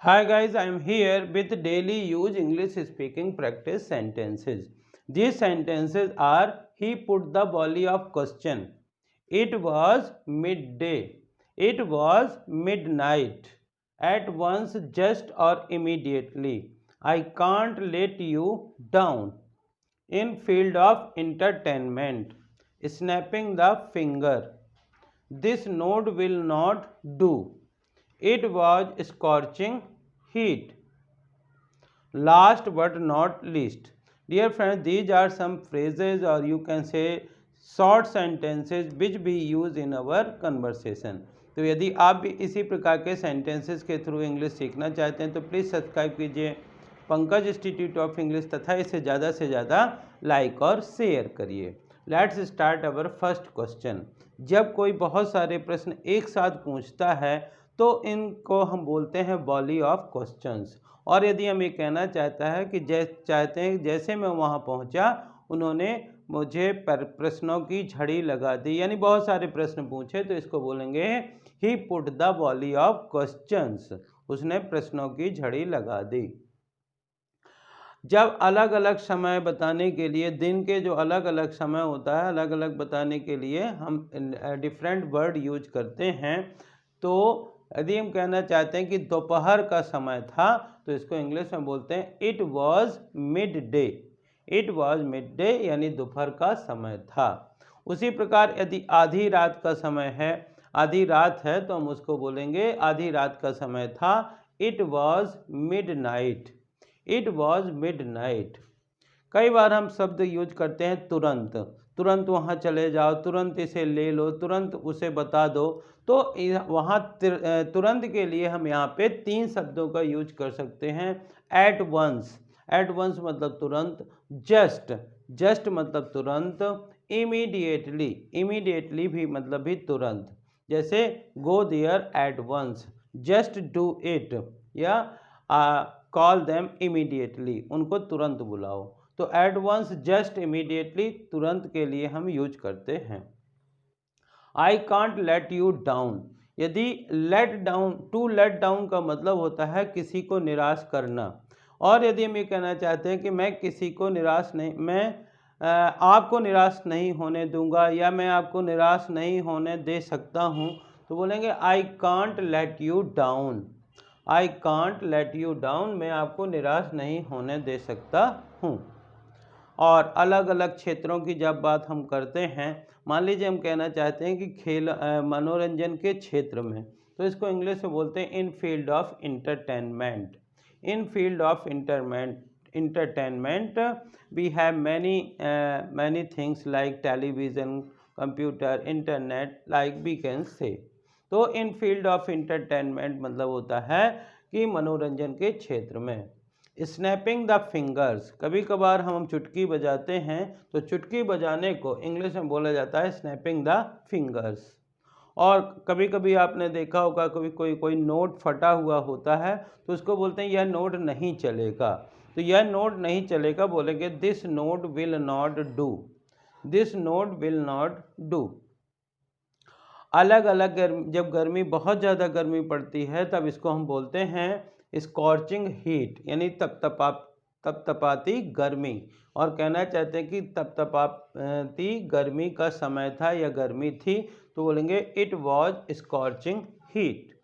Hi guys, I am here with daily use English speaking practice sentences. These sentences are: he put the volley of question. It was midday. It was midnight. At once, just or immediately. I can't let you down. In field of entertainment. Snapping the finger. This note will not do. It was scorching heat. Last but not least. Dear friends, these are some phrases or you can say short sentences which we use in our conversation. तो यदि आप भी इसी प्रकार के sentences के through English सीखना चाहते हैं तो प्लीज़ सब्सक्राइब कीजिए पंकज इंस्टीट्यूट ऑफ इंग्लिश तथा इसे ज़्यादा से ज़्यादा लाइक और शेयर करिए। Let's start our first question. जब कोई बहुत सारे प्रश्न एक साथ पूछता है तो इनको हम बोलते हैं वॉली ऑफ क्वेश्चंस। और यदि हम ये कहना चाहता है कि चाहते हैं जैसे मैं वहाँ पहुँचा उन्होंने मुझे प्रश्नों की झड़ी लगा दी, यानी बहुत सारे प्रश्न पूछे तो इसको बोलेंगे ही put the volley of questions, उसने प्रश्नों की झड़ी लगा दी। जब अलग अलग समय बताने के लिए, दिन के जो अलग अलग समय होता है अलग अलग बताने के लिए हम डिफरेंट वर्ड यूज करते हैं। तो यदि हम कहना चाहते हैं कि दोपहर का समय था तो इसको इंग्लिश में बोलते हैं it was mid day. It was mid day यानी दोपहर का समय था। उसी प्रकार यदि आधी रात का समय है, आधी रात है तो हम उसको बोलेंगे आधी रात का समय था। It was mid night. It was mid night. कई बार हम शब्द यूज करते हैं तुरंत। तुरंत वहाँ चले जाओ, तुरंत इसे ले लो, तुरंत उसे बता दो। तो वहाँ तुरंत के लिए हम यहाँ पे 3 शब्दों का यूज कर सकते हैं। Eight once. एट वंस मतलब तुरंत। जस्ट। जस्ट मतलब तुरंत। इमीडिएटली। इमीडिएटली भी मतलब भी तुरंत। जैसे go there at once, just do it, या कॉल देम इमीडिएटली, उनको तुरंत बुलाओ। तो एट वंस, जस्ट, इमीडिएटली तुरंत के लिए हम यूज करते हैं। I can't let you down. यदि let down, to let down का मतलब होता है किसी को निराश करना। और यदि हम ये कहना चाहते हैं कि मैं किसी को निराश नहीं, मैं आपको निराश नहीं होने दूंगा या मैं आपको निराश नहीं होने दे सकता हूँ, तो बोलेंगे आई can't let you down. I can't let you down, मैं आपको निराश नहीं होने दे सकता हूँ। और अलग अलग क्षेत्रों की जब बात हम करते हैं, मान लीजिए हम कहना चाहते हैं कि खेल मनोरंजन के क्षेत्र में, तो इसको इंग्लिश में बोलते हैं in field of entertainment. In field of entertainment we have many things like television, computer, internet, like we can say। तो इन फील्ड ऑफ इंटरटेनमेंट मतलब होता है कि मनोरंजन के क्षेत्र में। स्नैपिंग द फिंगर्स, कभी कभार हम चुटकी बजाते हैं तो चुटकी बजाने को इंग्लिश में बोला जाता है स्नैपिंग द फिंगर्स। और कभी कभी आपने देखा होगा कभी कोई नोट फटा हुआ होता है तो उसको बोलते हैं यह नोट नहीं चलेगा। तो यह नोट नहीं चलेगा बोलेंगे this note will not do. This note will not do. अलग अलग जब गर्मी, बहुत ज़्यादा गर्मी पड़ती है तब इसको हम बोलते हैं स्कॉर्चिंग हीट, यानी तपतपाती गर्मी। और कहना चाहते हैं कि तपतपाती गर्मी का समय था या गर्मी थी तो बोलेंगे इट वॉज स्कॉर्चिंग हीट।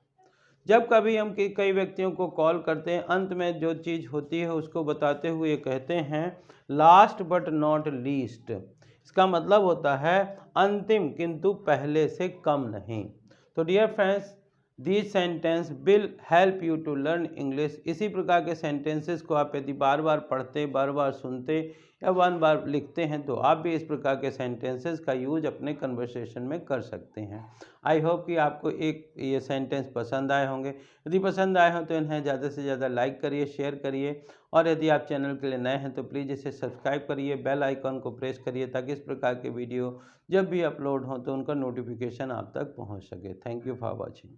जब कभी हम कई व्यक्तियों को कॉल करते हैं, अंत में जो चीज़ होती है उसको बताते हुए कहते हैं लास्ट बट नॉट लीस्ट। इसका मतलब होता है अंतिम किंतु पहले से कम नहीं। तो dear friends, this sentence will help you to learn English. इसी प्रकार के सेंटेंसेस को आप यदि बार बार पढ़ते, बार बार सुनते या बार बार लिखते हैं तो आप भी इस प्रकार के सेंटेंसेस का यूज अपने कन्वर्सेशन में कर सकते हैं। आई होप कि आपको ये सेंटेंस पसंद आए होंगे। यदि पसंद आए हों तो इन्हें ज़्यादा से ज़्यादा लाइक करिए, शेयर करिए। और यदि आप चैनल के लिए नए हैं तो प्लीज़ इसे सब्सक्राइब करिए, बेल आइकॉन को प्रेस करिए ताकि इस प्रकार के वीडियो जब भी अपलोड हों तो उनका नोटिफिकेशन आप तक पहुँच सके। Thank you for watching.